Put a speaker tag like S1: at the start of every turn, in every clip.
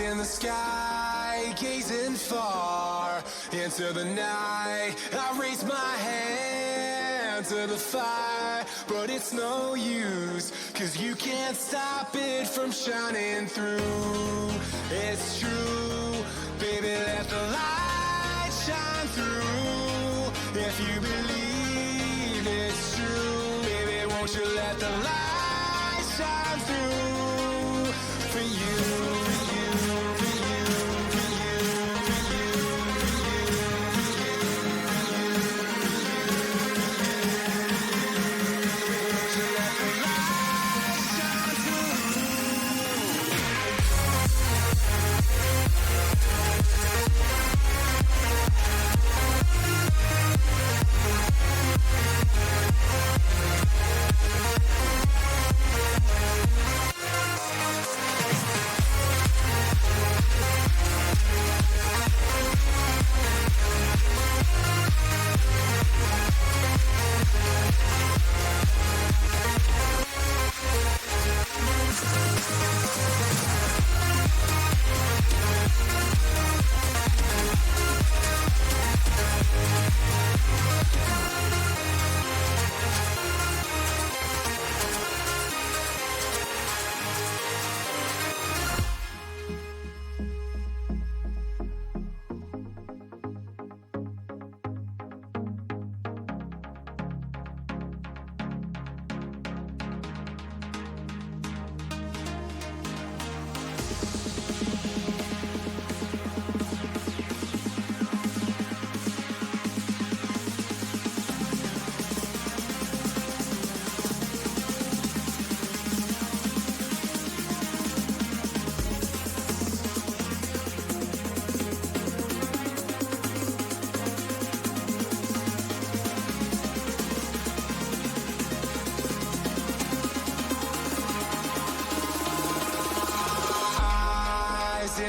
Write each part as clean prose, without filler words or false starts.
S1: In the sky, gazing far into the night, I raise my hand to the fire, but it's no use, 'cause you can't stop it from shining through. It's true, baby, let the light shine through. If you believe it's true, baby, won't you let the light shine through for you.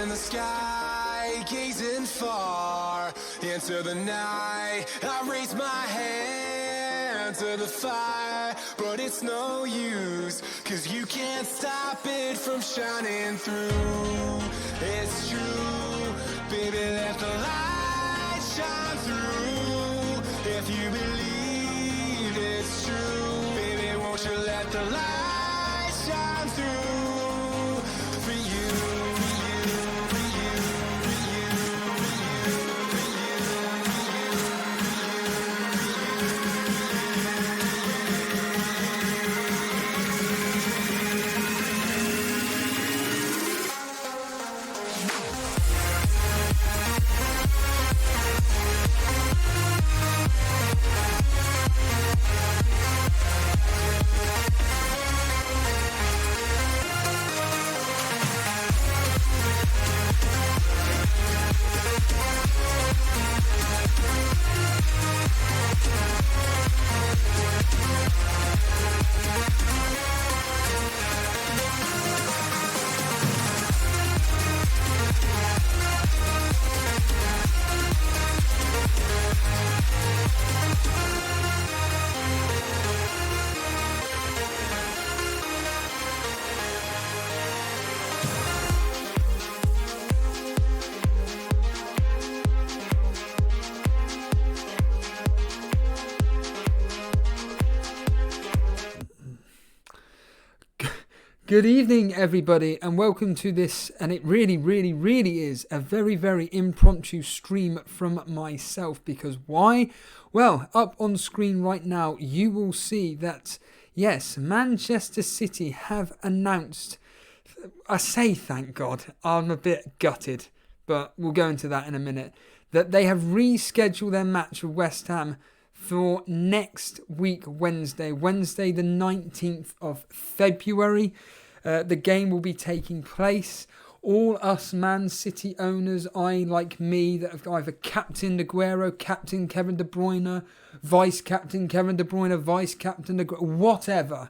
S1: In the sky, gazing far into the night, I raise my hand to the fire, but it's no use, 'cause you can't stop it from shining through. It's true, baby, let the light shine through. If you believe it's true, baby, won't you let the light shine through for you.
S2: Good evening, everybody, and welcome to this, and it really is a very impromptu stream from myself, because why? Well, up on screen right now, you will see that, yes, Manchester City have announced, I say thank God, I'm a bit gutted, but we'll go into that in a minute, that they have rescheduled their match with West Ham for next week, Wednesday the 19th of February. the game will be taking place. All us Man City owners, like me, that have either captained Aguero, captain Kevin De Bruyne, vice-captain Kevin De Bruyne, vice-captain Aguero, whatever,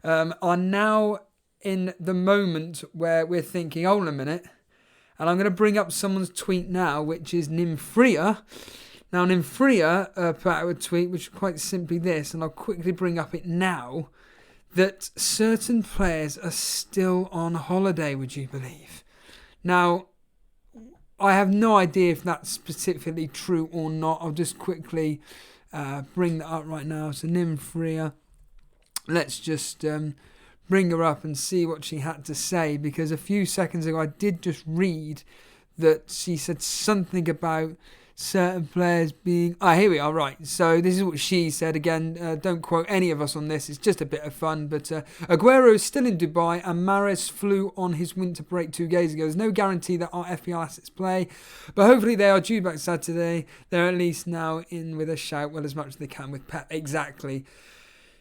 S2: are now in the moment where we're thinking, hold on a minute, and I'm going to bring up someone's tweet now, which is Nimfria. Now, Nimfria put out a tweet, which is quite simply this, and I'll quickly bring up it now, that certain players are still on holiday, would you believe? Now, I have no idea if that's specifically true or not. I'll just quickly bring that up right now. So, Nimfria, let's just bring her up and see what she had to say, because a few seconds ago I did just read that she said something about certain players being... here we are, right. So this is what she said. Again, don't quote any of us on this. It's just a bit of fun. But Aguero is still in Dubai and Mahrez flew on his winter break 2 days ago. There's no guarantee that our FPL assets play, but hopefully they are due back Saturday. They're at least now in with a shout, well, as much as they can with Pep. Exactly.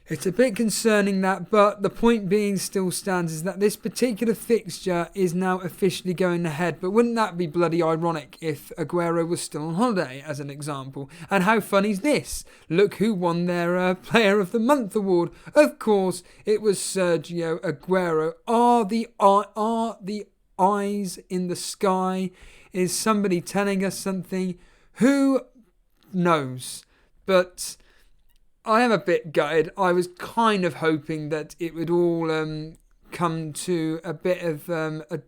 S2: It's a bit concerning that, but the point being still stands is that this particular fixture is now officially going ahead. But wouldn't that be bloody ironic if Aguero was still on holiday, as an example? And how funny is this? Look who won their Player of the Month award. Of course, it was Sergio Aguero. Are the eyes in the sky? Is somebody telling us something? Who knows? But I am a bit gutted. I was kind of hoping that it would all come to a bit of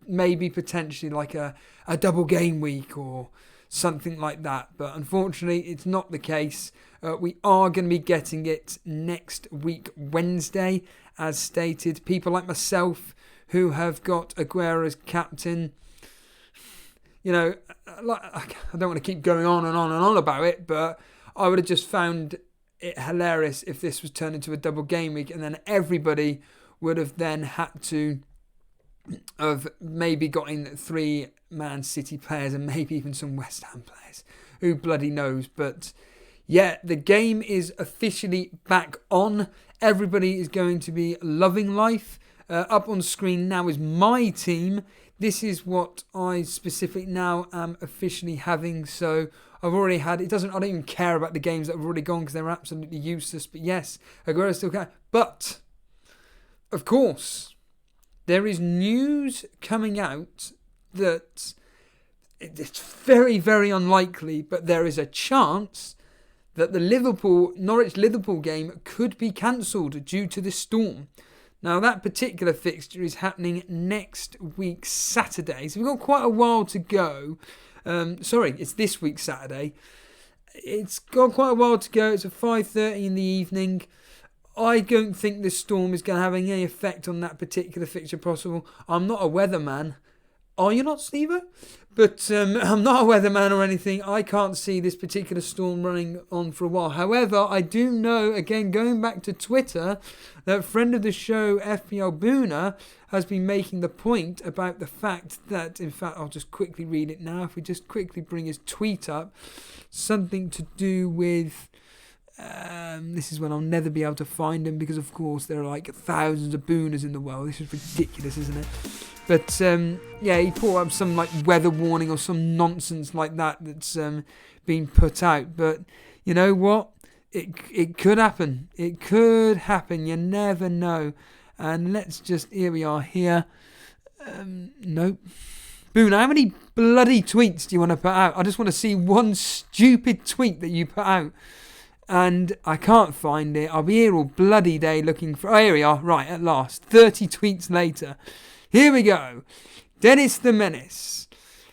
S2: maybe potentially like a double game week or something like that. But unfortunately, it's not the case. We are going to be getting it next week, Wednesday, as stated. People like myself who have got Aguero as captain, you know, I don't want to keep going on and on and on about it, but I would have just found it hilarious if this was turned into a double game week, and then everybody would have then had to have maybe gotten 3 Man City players and maybe even some West Ham players. Who bloody knows? But yeah, the game is officially back on. Everybody is going to be loving life. Up on screen now is my team. This is what I specifically now am officially having. So I've already had, I don't even care about the games that have already gone because they're absolutely useless. But yes, Aguero still can. But, of course, there is news coming out that it's very, very unlikely, but there is a chance that the Norwich-Liverpool game could be cancelled due to the storm. Now, that particular fixture is happening next week, Saturday. So we've got quite a while to go. It's this week, Saturday. It's got quite a while to go. It's at 5:30 in the evening. I don't think this storm is going to have any effect on that particular fixture possible. I'm not a weatherman. Are you not, Steve-O? But I'm not a weatherman or anything. I can't see this particular storm running on for a while. However, I do know, again, going back to Twitter, that friend of the show, FPL Boona, has been making the point about the fact that, in fact, I'll just quickly read it now. If we just quickly bring his tweet up, something to do with... this is when I'll never be able to find him because, of course, there are like thousands of Boonas in the world. This is ridiculous, isn't it? But, he put up some like weather warning or some nonsense like that that's been put out. But you know what? It could happen. It could happen. You never know. And let's just, here we are here. Nope. Boona, how many bloody tweets do you want to put out? I just want to see one stupid tweet that you put out. And I can't find it. I'll be here all bloody day looking for... Oh, here we are. Right, at last. 30 tweets later. Here we go. Dennis the Menace.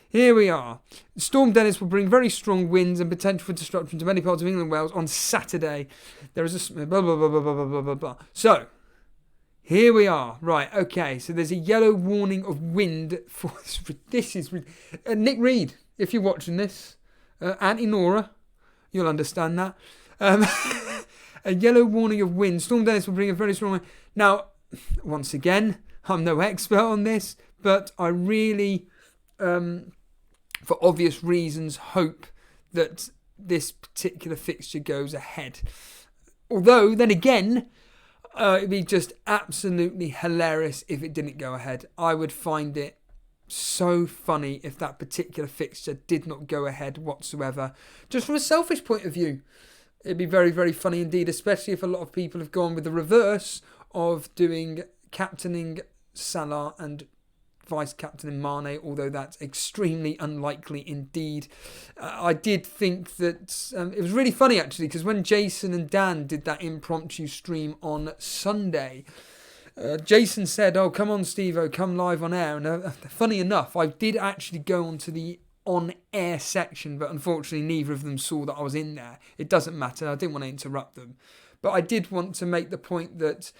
S2: Here we are. Storm Dennis will bring very strong winds and potential for disruption to many parts of England and Wales on Saturday. There is a... blah, blah, blah, blah, blah, blah, blah, blah. So, here we are. Right, okay. So there's a yellow warning of wind for... This is... Nick Reed, if you're watching this. Auntie Nora, you'll understand that. A yellow warning of wind. Storm Dennis will bring a very strong wind. Now, once again, I'm no expert on this, but I really, for obvious reasons, hope that this particular fixture goes ahead. Although, then again, It'd be just absolutely hilarious if it didn't go ahead. I would find it so funny if that particular fixture did not go ahead whatsoever. Just from a selfish point of view, it'd be very, very funny indeed, especially if a lot of people have gone with the reverse of doing captaining Salah and vice-captaining Mane, although that's extremely unlikely indeed. I did think that it was really funny actually, because when Jason and Dan did that impromptu stream on Sunday, Jason said, "Oh, come on, Steve-O, come live on air." And funny enough, I did actually go onto the on-air section, but unfortunately neither of them saw that I was in there. It doesn't matter, I didn't want to interrupt them. But I did want to make the point that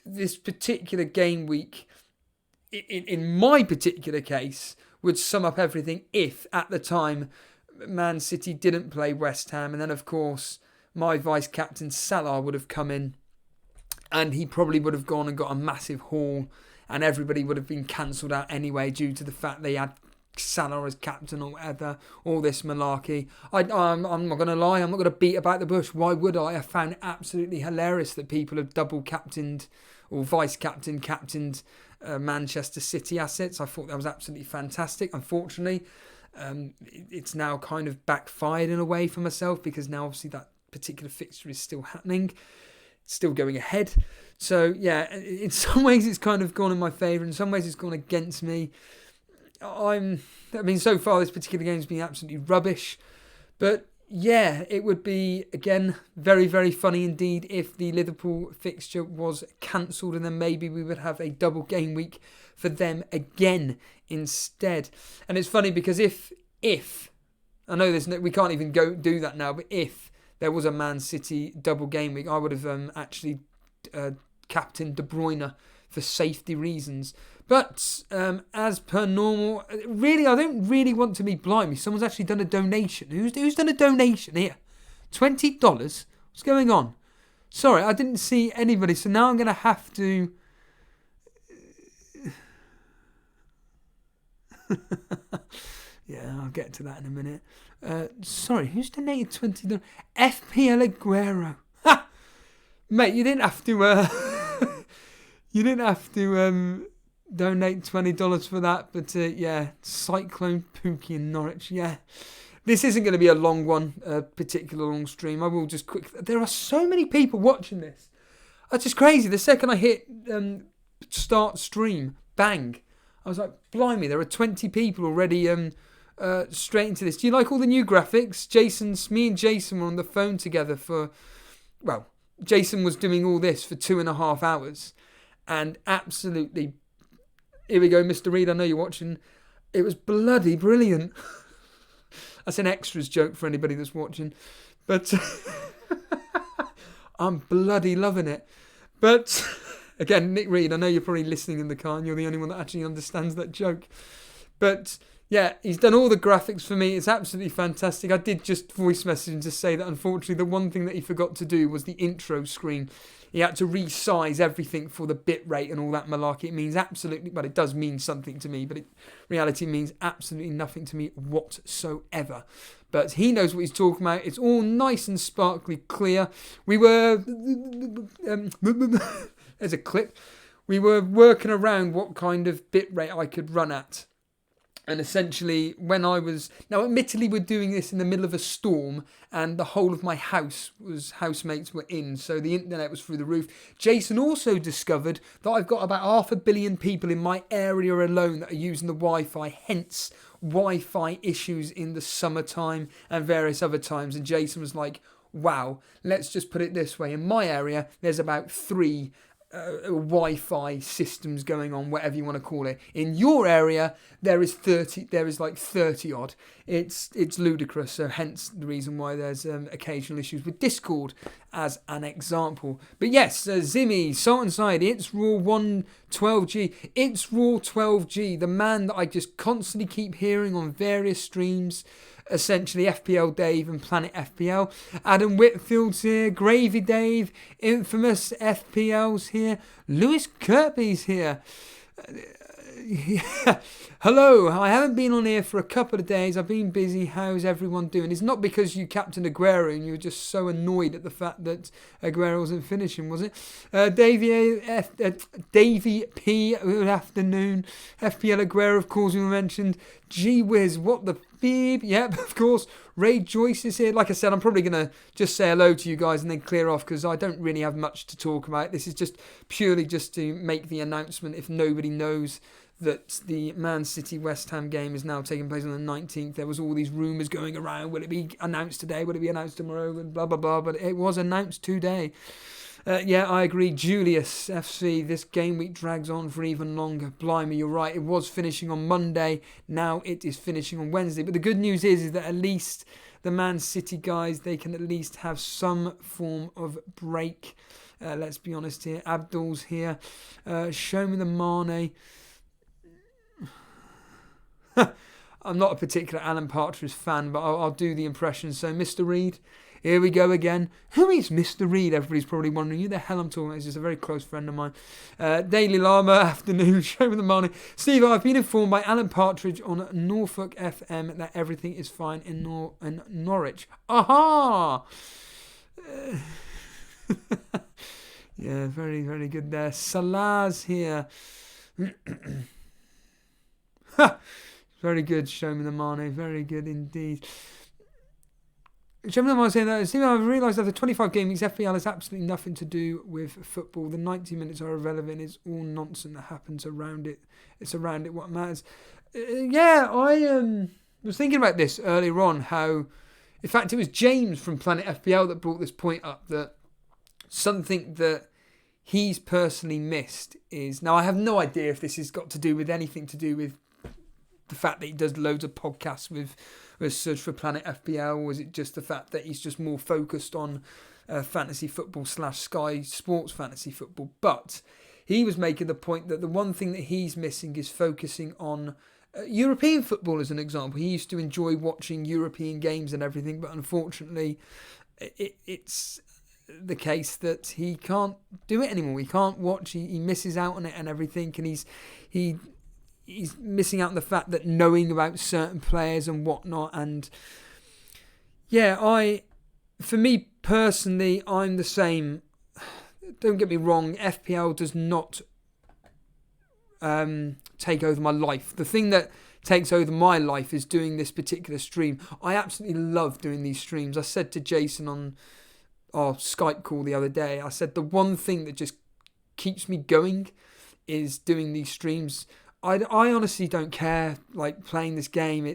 S2: this particular game week, in my particular case, would sum up everything if, at the time, Man City didn't play West Ham. And then, of course, my vice-captain Salah would have come in, and he probably would have gone and got a massive haul, and everybody would have been cancelled out anyway due to the fact they had Salah as captain or whatever, all this malarkey. I'm not going to lie, I'm not going to beat about the bush. Why would I? I found it absolutely hilarious that people have double captained or captained Manchester City assets. I thought that was absolutely fantastic. Unfortunately, it's now kind of backfired in a way for myself, because now obviously that particular fixture is still happening. It's still going ahead. So yeah, in some ways it's kind of gone in my favour, in some ways it's gone against me. So far this particular game has been absolutely rubbish. But yeah, it would be, again, very, very funny indeed if the Liverpool fixture was cancelled, and then maybe we would have a double game week for them again instead. And it's funny because if I know we can't even go do that now, but if there was a Man City double game week, I would have actually captained De Bruyne for safety reasons. But as per normal, really, I don't really want to be blimey. Someone's actually done a donation. Who's done a donation here? $20? What's going on? Sorry, I didn't see anybody. So now I'm going to have to... Yeah, I'll get to that in a minute. Sorry, who's donated $20? FPL Aguero. Ha! Mate, you didn't have to... you didn't have to... donate $20 for that, but yeah, Cyclone Pookie in Norwich, yeah. This isn't going to be a long one, a particular long stream. I will just there are so many people watching this. That's just crazy. The second I hit start stream, bang, I was like, blimey, there are 20 people already straight into this. Do you like all the new graphics? Me and Jason were on the phone together Jason was doing all this for 2.5 hours, and absolutely, here we go, Mr. Reed, I know you're watching. It was bloody brilliant. That's an extras joke for anybody that's watching. But I'm bloody loving it. But again, Nick Reed, I know you're probably listening in the car and you're the only one that actually understands that joke. But yeah, he's done all the graphics for me. It's absolutely fantastic. I did just voice message him to say that unfortunately the one thing that he forgot to do was the intro screen. He had to resize everything for the bit rate and all that malarkey. It means absolutely, but it does mean something to me, but in reality means absolutely nothing to me whatsoever. But he knows what he's talking about. It's all nice and sparkly clear. We were... there's a clip. We were working around what kind of bit rate I could run at. And essentially, when I was... Now, admittedly, we're doing this in the middle of a storm, and the whole of my housemates were in, so the internet was through the roof. Jason also discovered that I've got about 500 million people in my area alone that are using the Wi-Fi, hence Wi-Fi issues in the summertime and various other times. And Jason was like, wow, let's just put it this way. In my area, there's about 3 Wi-Fi systems going on, whatever you want to call it. In your area, there is 30 odd. It's ludicrous. So hence the reason why there's occasional issues with Discord as an example. But yes, Zimmy, Salt and Side, it's Raw 112G. It's Raw 12G, the man that I just constantly keep hearing on various streams. Essentially FPL Dave and Planet FPL. Adam Whitfield's here, Gravy Dave, Infamous FPL's here, Lewis Kirby's here. Hello, I haven't been on here for a couple of days. I've been busy. How's everyone doing? It's not because you captained Aguero and you were just so annoyed at the fact that Aguero wasn't finishing, was it? Davey P, good afternoon. FPL Aguero, of course, we mentioned. Gee whiz, what the beep. Yep, of course. Ray Joyce is here. Like I said, I'm probably going to just say hello to you guys and then clear off because I don't really have much to talk about. This is just purely just to make the announcement if nobody knows that the Man City West Ham game is now taking place on the 19th. There was all these rumours going around. Will it be announced today? Will it be announced tomorrow? And blah, blah, blah. But it was announced today. Yeah, I agree. Julius FC, this game week drags on for even longer. Blimey, you're right. It was finishing on Monday. Now it is finishing on Wednesday. But the good news is that at least the Man City guys, they can at least have some form of break. Let's be honest here. Abdul's here. Show me the Mane. I'm not a particular Alan Partridge fan, but I'll do the impression. So, Mr. Reed, here we go again. Who is Mr. Reed? Everybody's probably wondering who the hell I'm talking about. He's just a very close friend of mine. Daily Llama, afternoon, show me the money. Steve, I've been informed by Alan Partridge on Norfolk FM that everything is fine in Norwich. Aha! Yeah, very, very good there. Salah's here. Very good, show me the Mane. Very good indeed. Show me the Mane saying that. Steve, I've realised after 25 game weeks, FPL has absolutely nothing to do with football. The 90 minutes are irrelevant. It's all nonsense that happens around it. It's around it what matters. Yeah, I was thinking about this earlier on, how, in fact, it was James from Planet FPL that brought this point up, that something that he's personally missed is, now I have no idea if this has got to do with anything to do with the fact that he does loads of podcasts with Search for Planet FPL, or is it just the fact that he's just more focused on fantasy football / Sky Sports fantasy football? But he was making the point that the one thing that he's missing is focusing on European football as an example. He used to enjoy watching European games and everything, but unfortunately it's the case that he can't do it anymore. He can't watch, he misses out on it and everything, and he's missing out on the fact that knowing about certain players and whatnot. And yeah, for me personally, I'm the same. Don't get me wrong, FPL does not take over my life. The thing that takes over my life is doing this particular stream. I absolutely love doing these streams. I said to Jason on our Skype call the other day, I said the one thing that just keeps me going is doing these streams. I honestly don't care, like, playing this game.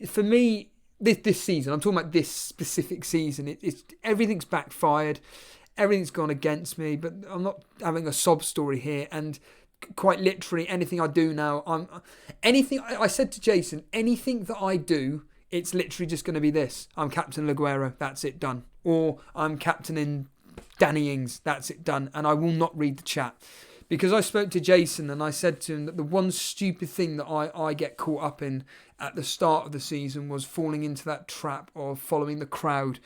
S2: For me, this season, I'm talking about this specific season, it's everything's backfired, everything's gone against me, but I'm not having a sob story here, and quite literally anything I do now, I said to Jason, anything that I do, it's literally just going to be this. I'm Captain Aguero, that's it, done. Or I'm captaining Danny Ings, that's it, done. And I will not read the chat. Because I spoke to Jason and I said to him that the one stupid thing that I get caught up in at the start of the season was falling into that trap of following the crowd.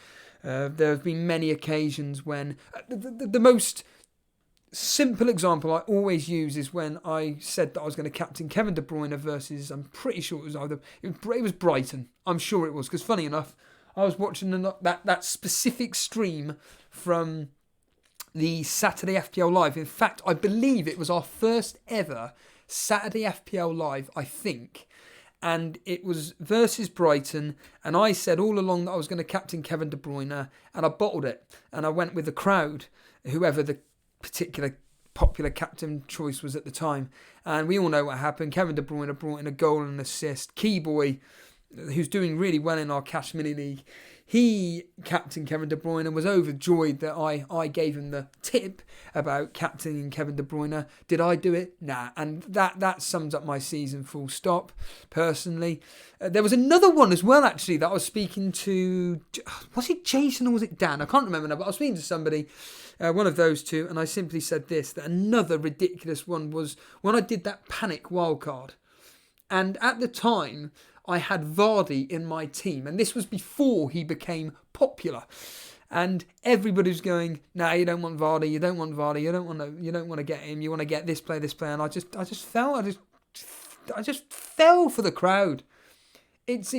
S2: There have been many occasions when the most simple example I always use is when I said that I was going to captain Kevin De Bruyne versus, I'm pretty sure it was Brighton. I'm sure it was, because funny enough, I was watching that specific stream from the Saturday FPL Live. In fact, I believe it was our first ever Saturday FPL Live, I think. And it was versus Brighton. And I said all along that I was going to captain Kevin De Bruyne. And I bottled it. And I went with the crowd, whoever the particular popular captain choice was at the time. And we all know what happened. Kevin De Bruyne brought in a goal and an assist. Keyboy, who's doing really well in our Cash Mini League, he captained Kevin De Bruyne and was overjoyed that I gave him the tip about captaining Kevin De Bruyne. Did I do it? Nah. And that sums up my season, full stop, personally. There was another one as well, actually, that I was speaking to. Was it Jason or was it Dan? I can't remember now, but I was speaking to somebody, one of those two, and I simply said this, that another ridiculous one was when I did that panic wildcard. And at the time, I had Vardy in my team, and this was before he became popular. And everybody's going, "No, you don't want Vardy. You don't want Vardy. You don't want to get him. You want to get this player, this player." And I just fell for the crowd. It's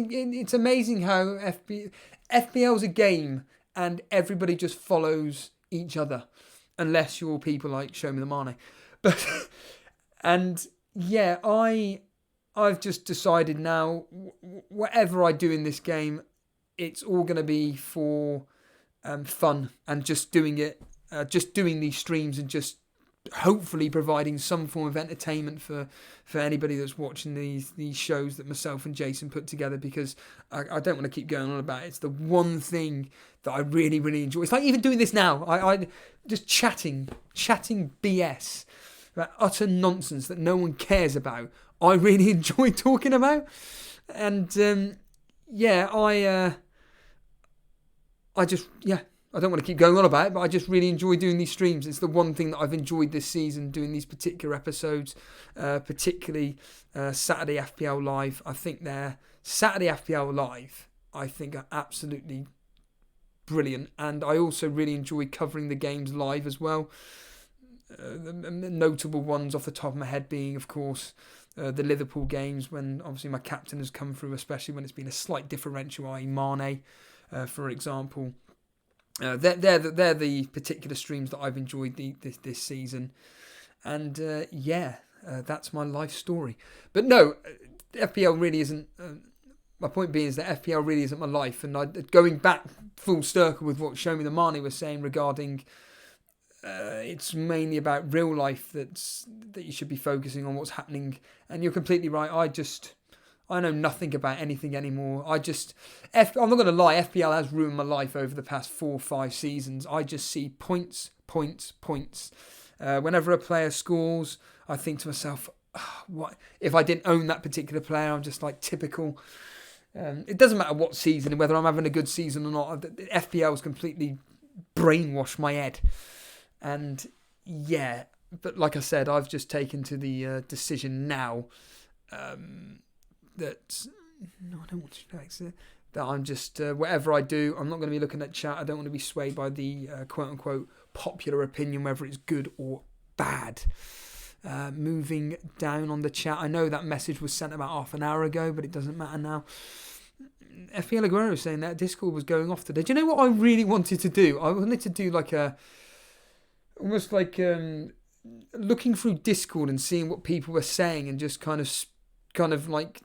S2: amazing how FPL's a game, and everybody just follows each other, unless you're people like Show Me the Money. But and yeah, I've just decided now, whatever I do in this game, it's all going to be for fun and just doing these streams and just hopefully providing some form of entertainment for anybody that's watching these shows that myself and Jason put together, because I don't want to keep going on about it. It's the one thing that I really, really enjoy. It's like even doing this now. I just chatting BS about utter nonsense that no one cares about. I really enjoy talking about. And I don't want to keep going on about it, but I just really enjoy doing these streams. It's the one thing that I've enjoyed this season, doing these particular episodes, particularly Saturday FPL Live. I think Saturday FPL Live, I think, are absolutely brilliant. And I also really enjoy covering the games live as well. The notable ones off the top of my head being, of course, the Liverpool games, when obviously my captain has come through, especially when it's been a slight differential, i.e. Mane, for example. They're the particular streams that I've enjoyed this season. And that's my life story. But no, FPL really isn't... my point being is that FPL really isn't my life. And going back full circle with what Show Me the Money was saying regarding... it's mainly about real life that you should be focusing on what's happening. And you're completely right. I know nothing about anything anymore. I'm not going to lie, FPL has ruined my life over the past 4 or 5 seasons. I just see points. Whenever a player scores, I think to myself, what if I didn't own that particular player? I'm just like typical. It doesn't matter what season, whether I'm having a good season or not. FPL's completely brainwashed my head. And yeah, but like I said, I've just taken to the decision now that I don't want to exit. That I'm just whatever I do, I'm not going to be looking at chat. I don't want to be swayed by the quote unquote popular opinion, whether it's good or bad. Moving down on the chat, I know that message was sent about half an hour ago, but it doesn't matter now. FPL Aguero was saying that Discord was going off today. Do you know what I really wanted to do? I wanted to do like almost like looking through Discord and seeing what people were saying and just kind of like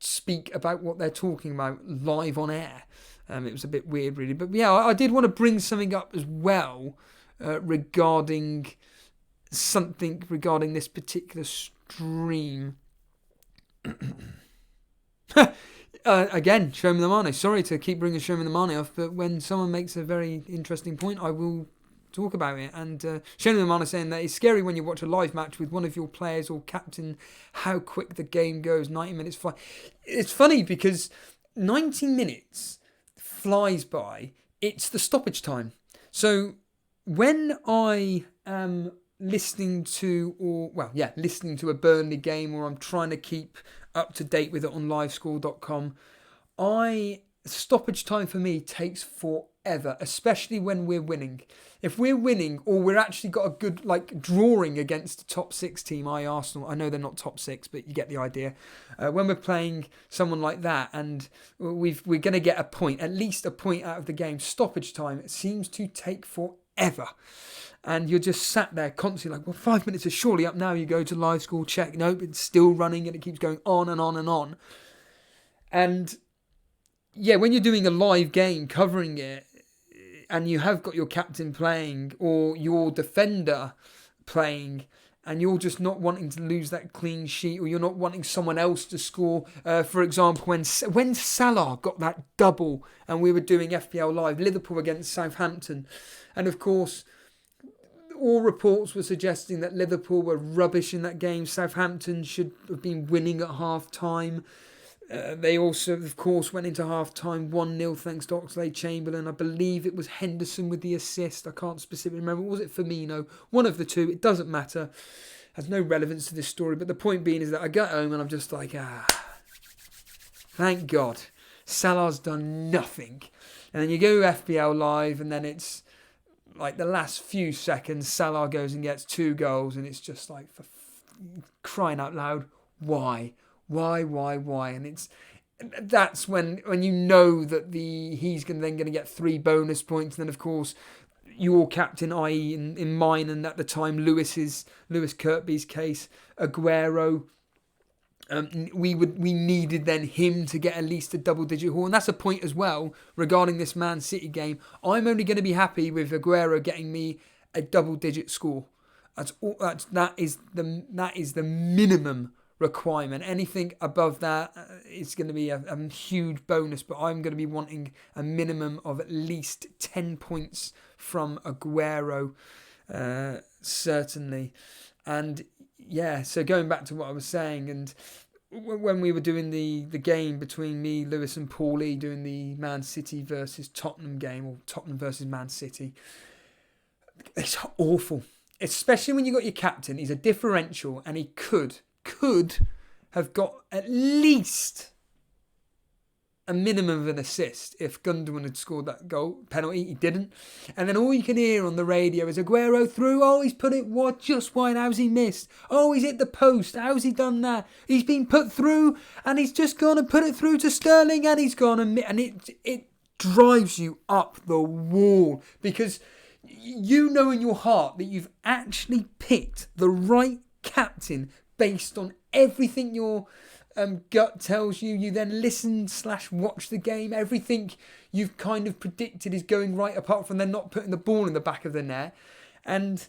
S2: speak about what they're talking about live on air. It was a bit weird, really. But yeah, I did want to bring something up as well regarding this particular stream. Again, Show Me the Money. Sorry to keep bringing Show Me the Money off, but when someone makes a very interesting point, I will talk about it. And Show Me the Money saying that it's scary when you watch a live match with one of your players or captain, how quick the game goes. 90 minutes fly. It's funny because 90 minutes flies by. It's the stoppage time. So when I am listening to a Burnley game, or I'm trying to keep up to date with it on livescore.com, stoppage time for me takes forever, especially when we're winning. If we're winning, or we're actually got a good drawing against a top 6 team, Arsenal. I know they're not top 6, but you get the idea. When we're playing someone like that, and we're going to get at least a point out of the game, stoppage time, it seems to take forever. And you're just sat there constantly like, well, 5 minutes is surely up now. You go to live score, check. Nope, it's still running, and it keeps going on and on and on. And yeah, when you're doing a live game, covering it, and you have got your captain playing or your defender playing, and you're just not wanting to lose that clean sheet, or you're not wanting someone else to score. For example, when Salah got that double, and we were doing FPL Live, Liverpool against Southampton, and of course, all reports were suggesting that Liverpool were rubbish in that game. Southampton should have been winning at half-time. They also, of course, went into half-time 1-0 thanks to Oxlade-Chamberlain. I believe it was Henderson with the assist. I can't specifically remember. Was it Firmino? One of the two. It doesn't matter. Has no relevance to this story. But the point being is that I got home and I'm just like, thank God. Salah's done nothing. And then you go FPL Live, and then it's like the last few seconds, Salah goes and gets 2 goals, and it's just like, for crying out loud, why? And that's when you know that he's then going to get 3 bonus points. And then, of course, your captain, i.e. in mine, and at the time Lewis Kirkby's case, Aguero, we needed then him to get at least a double-digit haul. And that's a point as well regarding this Man City game. I'm only going to be happy with Aguero getting me a double-digit score. That is the minimum requirement. Anything above that is going to be a huge bonus, but I'm going to be wanting a minimum of at least 10 points from Aguero, certainly. And yeah, so going back to what I was saying, and when we were doing the game between me, Lewis and Paulie, doing the Man City versus Tottenham game, or Tottenham versus Man City, it's awful. Especially when you got your captain. He's a differential, and he could have got at least a minimum of an assist if Gundogan had scored that goal penalty. He didn't. And then all you can hear on the radio is Aguero through. Oh, he's put it just wide. How's he missed? Oh, he's hit the post. How's he done that? He's been put through, and he's just gone and put it through to Sterling, and he's gone and it drives you up the wall, because you know in your heart that you've actually picked the right captain based on everything your gut tells you. You then listen/watch the game. Everything you've kind of predicted is going right, apart from them not putting the ball in the back of the net. And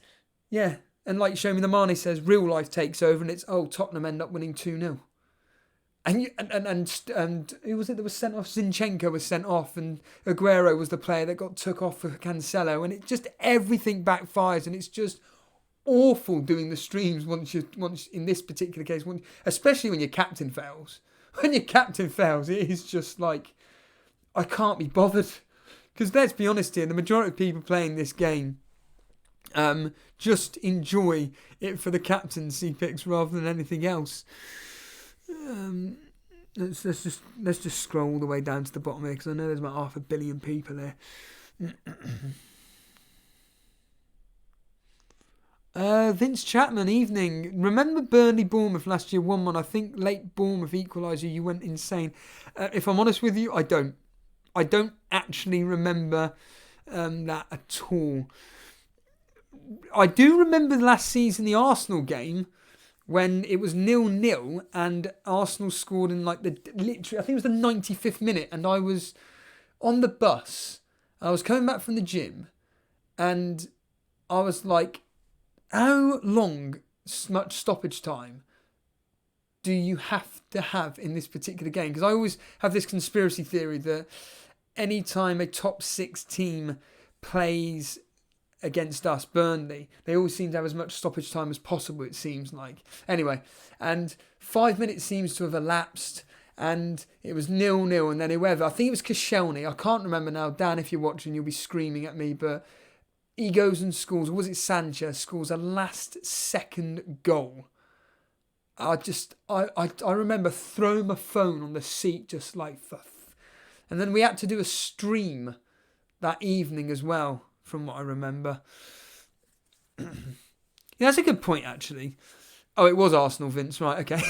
S2: yeah, and like Show Me the Mane says, real life takes over, and it's Tottenham end up winning 2-0. And who was it that was sent off? Zinchenko was sent off, and Aguero was the player that took off for Cancelo, and it just, everything backfires, and it's just awful doing the streams once in this particular case, especially when your captain fails. When your captain fails, it is just like, I can't be bothered. Because let's be honest here, the majority of people playing this game just enjoy it for the captaincy picks rather than anything else. Let's just scroll all the way down to the bottom here, because I know there's about 500 million people here. Vince Chapman, evening. Remember Burnley Bournemouth last year, 1-1. I think late Bournemouth equaliser, you went insane. If I'm honest with you, I don't actually remember that at all. I do remember last season, the Arsenal game, when it was 0-0 and Arsenal scored in literally, I think it was the 95th minute, and I was on the bus. I was coming back from the gym, and I was like, how much stoppage time do you have to have in this particular game? Because I always have this conspiracy theory that any time a top 6 team plays against us, Burnley, they always seem to have as much stoppage time as possible, it seems like. Anyway, and 5 minutes seems to have elapsed, and it was 0-0, and then whoever, I think it was Koscielny, I can't remember now. Dan, if you're watching, you'll be screaming at me, but he goes and scores, or was it Sanchez, scores a last second goal. I remember throwing my phone on the seat, just like, and then we had to do a stream that evening as well, from what I remember. Yeah, that's a good point, actually. Oh, it was Arsenal, Vince, right, okay.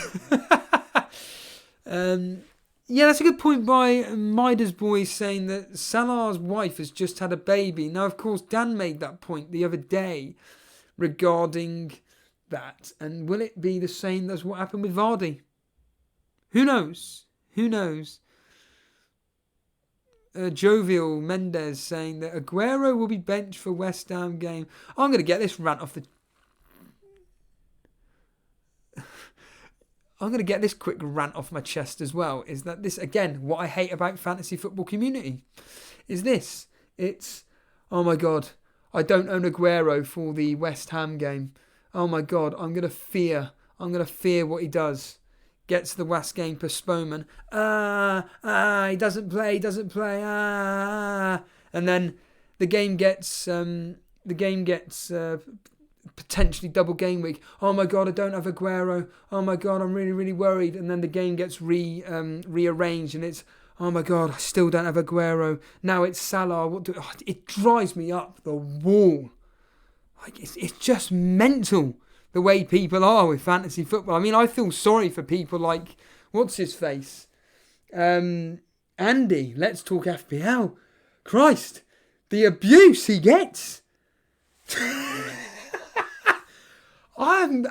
S2: Yeah, that's a good point by Midas Boy, saying that Salah's wife has just had a baby. Now, of course, Dan made that point the other day regarding that. And will it be the same as what happened with Vardy? Who knows? Jovial Mendes saying that Aguero will be benched for West Ham game. I'm going to get this rant off the... I'm going to get this quick rant off my chest as well, is that this, again, what I hate about fantasy football community is this. It's, oh my God, I don't own Aguero for the West Ham game. Oh my God, I'm going to fear what he does. Gets the West game postponement. He doesn't play. And then the game gets potentially double game week. Oh my God, I don't have Aguero. Oh my God, I'm really, really worried. And then the game gets rearranged, and it's, Oh my God, I still don't have Aguero. Now it's Salah. It drives me up the wall. Like it's just mental the way people are with fantasy football. I mean, I feel sorry for people like, what's his face? Andy, Let's Talk FPL. Christ, the abuse he gets. I'm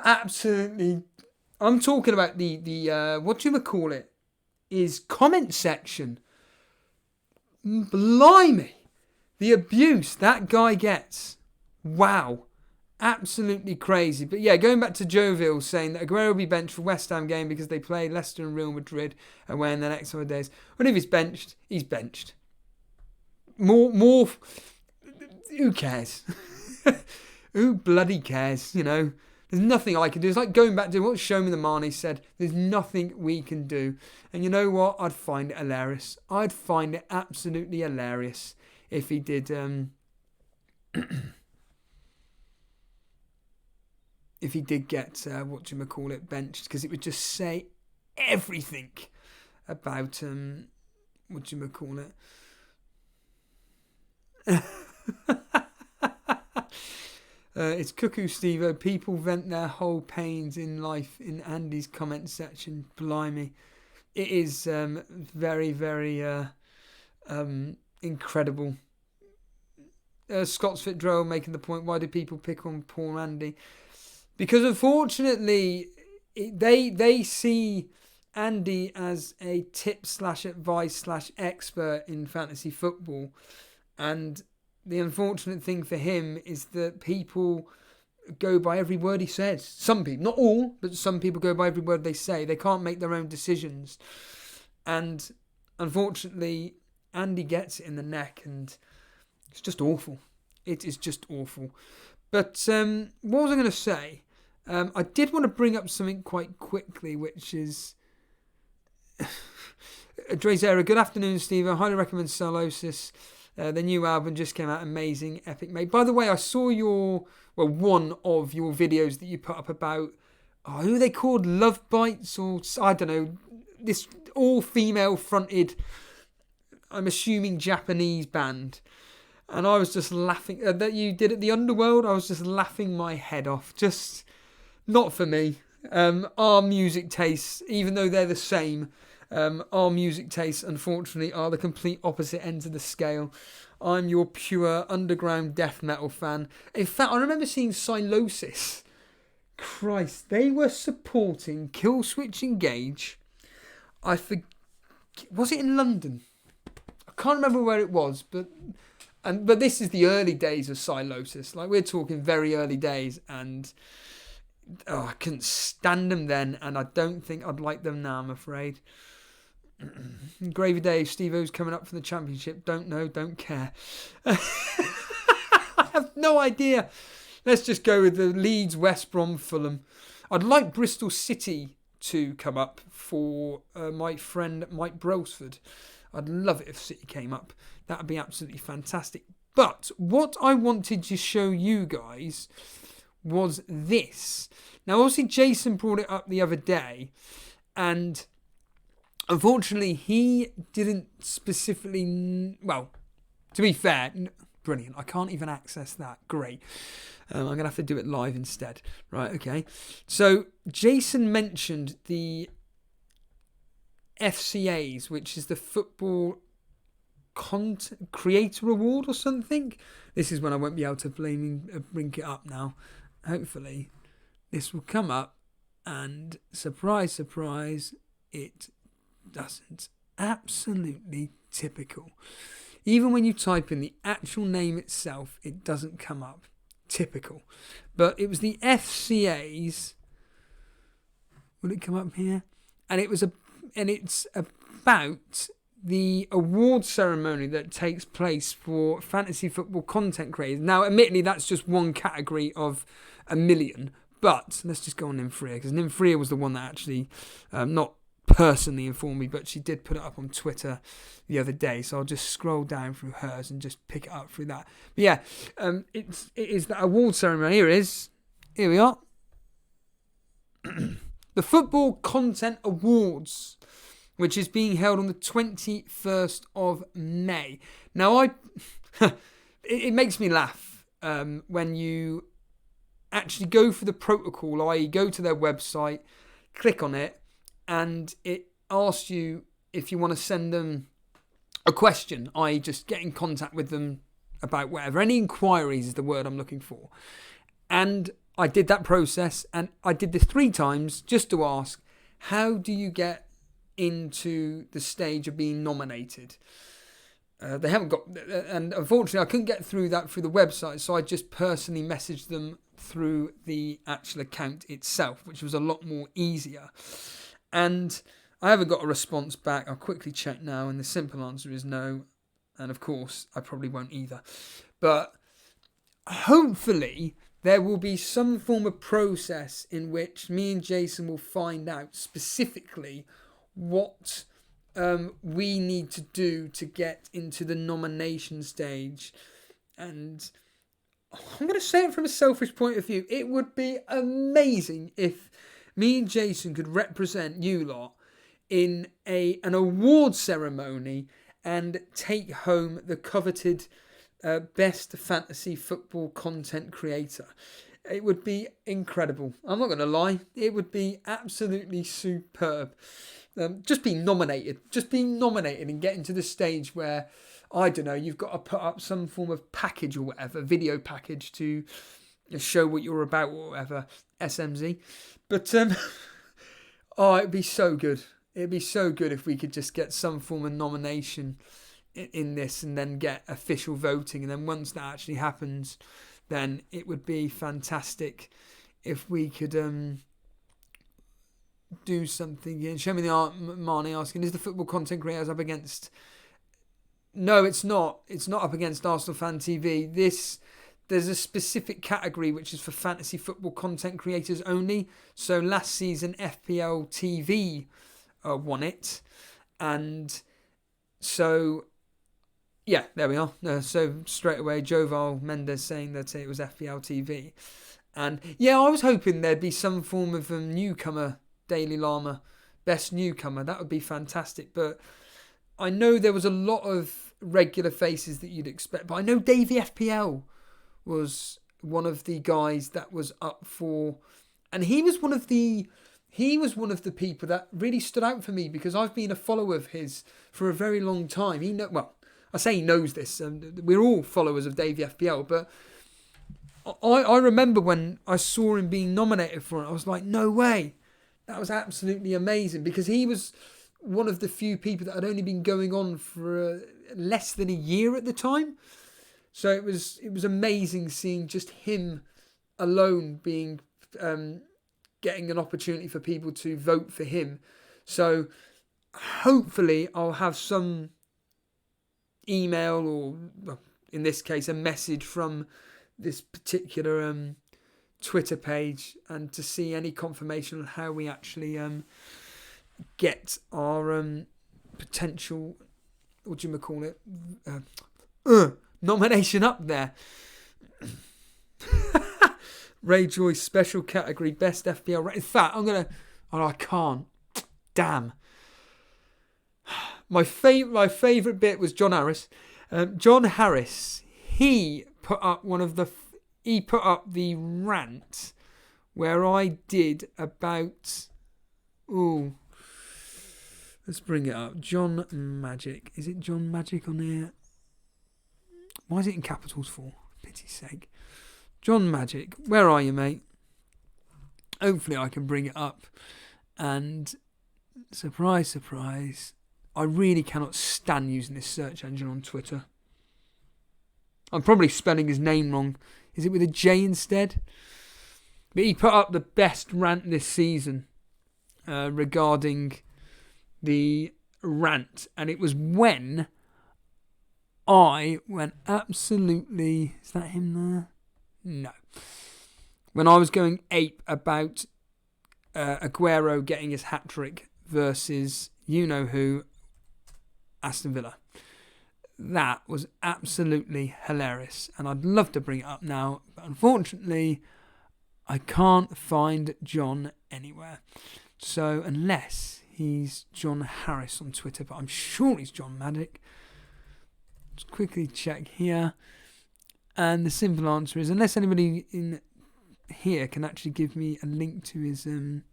S2: talking about the what do you call it? His comment section. Blimey. The abuse that guy gets. Wow. Absolutely crazy. But yeah, going back to Jovial saying that Aguero will be benched for West Ham game because they play Leicester and Real Madrid away in the next 4 days. Well, if he's benched, he's benched. More. Who cares? Who bloody cares? You know, there's nothing I can do. It's like going back to what Show Me the Marnie said. There's nothing we can do. And you know what? I'd find it hilarious. I'd find it absolutely hilarious if he did. If he did get benched, because it would just say everything about it's Cuckoo Steve-O. People vent their whole pains in life in Andy's comment section. Blimey. It is very, very incredible. Scott's Fit Droll making the point, why do people pick on poor Andy? Because unfortunately, they see Andy as a tip/advice/expert in fantasy football. And the unfortunate thing for him is that people go by every word he says. Some people, not all, but some people go by every word they say. They can't make their own decisions. And unfortunately, Andy gets it in the neck, and it's just awful. It is just awful. But what was I going to say? I did want to bring up something quite quickly, which is... Drazera, good afternoon, Steve. I highly recommend Solosis. The new album just came out. Amazing, epic, mate. By the way, I saw one of your videos that you put up about, who are they called? Love Bites, or I don't know, this all-female fronted, I'm assuming Japanese band. And I was just laughing, that you did at the Underworld, I was just laughing my head off. Just not for me. Our music tastes, even though they're the same, our music tastes, unfortunately, are the complete opposite ends of the scale. I'm your pure underground death metal fan. In fact, I remember seeing Silosis. Christ, they were supporting Killswitch Engage. Was it in London? I can't remember where it was, but this is the early days of Silosis. Like, we're talking very early days, and I couldn't stand them then, and I don't think I'd like them now, I'm afraid. Gravy Dave, Steve-O's coming up for the championship. Don't know, don't care. I have no idea. Let's just go with the Leeds, West Brom, Fulham. I'd like Bristol City to come up for my friend Mike Brailsford. I'd love it if City came up. That would be absolutely fantastic. But what I wanted to show you guys was this. Now, obviously, Jason brought it up the other day, and unfortunately, he didn't specifically... Well, to be fair, brilliant. I can't even access that. Great. I'm going to have to do it live instead. Right, okay. So, Jason mentioned the FCAs, which is the Football Creator Award or something. This is when I won't be able to bring it up now. Hopefully, this will come up, and surprise, surprise, it doesn't. Absolutely typical. Even when you type in the actual name itself, it doesn't come up. Typical. But it was the FCAs. Will it come up here? And it's about the award ceremony that takes place for fantasy football content creators. Now, admittedly, that's just one category of a million. But let's just go on Nymphria, because Nymphria was the one that actually, not personally informed me, but she did put it up on Twitter the other day. So I'll just scroll down through hers and just pick it up through that. But yeah, it is that award ceremony. Here it is. Here we are. The Football Content Awards, which is being held on the 21st of May. Now, it makes me laugh when you actually go for the protocol, i.e. go to their website, click on it, and it asks you if you want to send them a question, i.e. just get in contact with them about whatever. Any inquiries is the word I'm looking for. And I did that process, and I did this 3 times just to ask, how do you get into the stage of being nominated? They haven't got, and unfortunately I couldn't get through that through the website, so I just personally messaged them through the actual account itself, which was a lot more easier. And I haven't got a response back. I'll quickly check now, and the simple answer is no. And of course, I probably won't either. But hopefully, there will be some form of process in which me and Jason will find out specifically what we need to do to get into the nomination stage. And I'm going to say it from a selfish point of view. It would be amazing if me and Jason could represent you lot in an award ceremony and take home the coveted best fantasy football content creator. It would be incredible. I'm not going to lie. It would be absolutely superb. Just being nominated and getting to the stage where, I don't know, you've got to put up some form of package or whatever, video package to show what you're about or whatever, SMZ. But, it'd be so good. It'd be so good if we could just get some form of nomination in this and then get official voting. And then once that actually happens, then it would be fantastic if we could do something. And show me the art. Marnie asking, is the football content creators up against... No, it's not. It's not up against Arsenal Fan TV. There's a specific category which is for fantasy football content creators only. So last season, FPL TV won it. And so, yeah, there we are. So straight away, Joval Mendes saying that it was FPL TV. And yeah, I was hoping there'd be some form of newcomer, Daily Llama, best newcomer. That would be fantastic. But I know there was a lot of regular faces that you'd expect. But I know Davey FPL was one of the guys that was up for, and he was one of the people that really stood out for me because I've been a follower of his for a very long time. I say he knows this. We're all followers of Davey FPL, but I remember when I saw him being nominated for it, I was like, no way. That was absolutely amazing because he was one of the few people that had only been going on for less than a year at the time. So it was amazing seeing just him alone being getting an opportunity for people to vote for him. So hopefully I'll have some email or, in this case, a message from this particular Twitter page and to see any confirmation on how we actually get our potential, what do you call it, nomination up there. Ray Joyce special category best FPL. In fact, I can't. Damn. My favourite bit was John Harris. John Harris. He put up the rant where I did about. Ooh. Let's bring it up. John Magic. Is it John Magic on here? Why is it in capitals for? Pity's sake. John Magic. Where are you, mate? Hopefully I can bring it up. And surprise, surprise. I really cannot stand using this search engine on Twitter. I'm probably spelling his name wrong. Is it with a J instead? But he put up the best rant this season regarding the rant. And it was when I went absolutely... Is that him there? No. When I was going ape about Aguero getting his hat-trick versus you-know-who, Aston Villa. That was absolutely hilarious. And I'd love to bring it up now. But unfortunately, I can't find John anywhere. So unless he's John Harris on Twitter, but I'm sure he's John Maddock. Let's quickly check here. And the simple answer is, unless anybody in here can actually give me a link to his thing.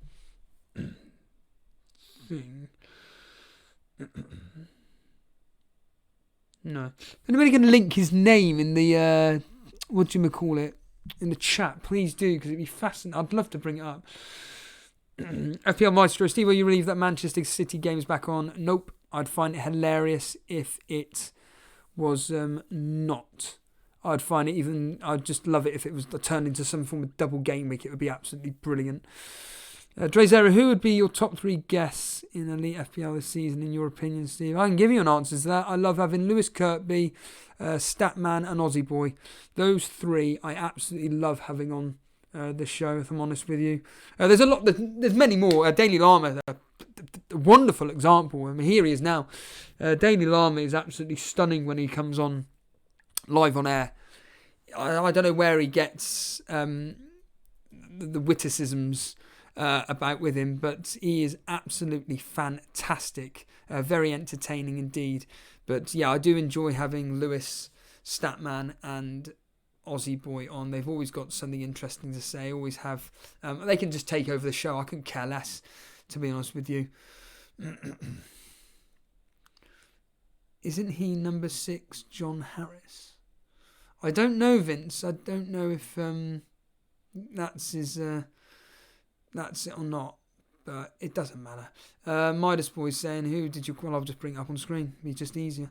S2: No. Anybody can link his name in the, in the chat, please do, because it'd be fascinating. I'd love to bring it up. FPL Maestro, Steve, will you relieve that Manchester City game's back on? Nope. I'd find it hilarious if it was not. I'd just love it if it was turned into some form of double game week. It would be absolutely brilliant. Drazera, who would be your top 3 guests in Elite FPL this season, in your opinion, Steve? I can give you an answer to that. I love having Lewis Kirkby, Statman, and Aussie Boy. Those 3 I absolutely love having on the show, if I'm honest with you. There's a lot. There's many more. Daily Llama, a wonderful example. I mean, here he is now. Daily Llama is absolutely stunning when he comes on live on air. I don't know where he gets the witticisms about with him, but he is absolutely fantastic, very entertaining indeed. But yeah, I do enjoy having Lewis, Statman, and Aussie Boy on. They've always got something interesting to say, always have. They can just take over the show. I couldn't care less, to be honest with you. Isn't he number 6, John Harris? I don't know, Vince. I don't know if that's it or not, but it doesn't matter. Midas Boy's saying, who did you call? I'll just bring it up on screen. It'll be just easier.